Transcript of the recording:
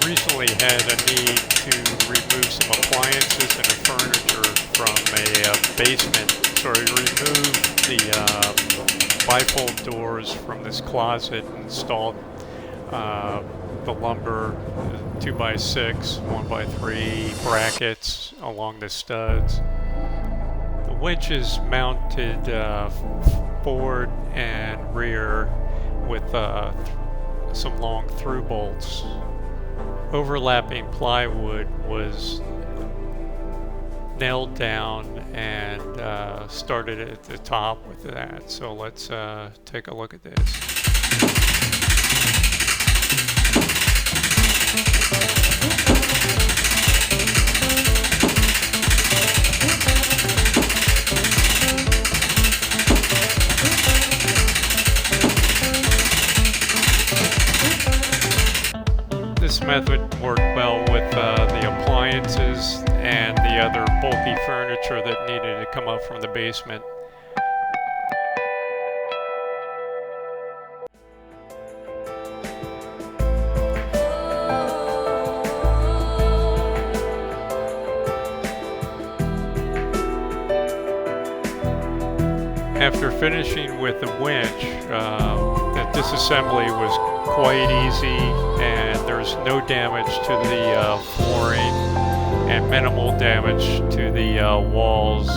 recently had a need to remove some appliances and furniture from a basement, so I removed the bifold doors from this closet and installed the lumber 2x6, 1x3 brackets along the studs. The winch is mounted forward and rear with some long through bolts. Overlapping plywood was nailed down and started at the top with that. So let's take a look at this. This method worked well with the appliances and the other bulky furniture that needed to come up from the basement. After finishing with the winch, the disassembly was quite easy, and there's no damage to the flooring and minimal damage to the walls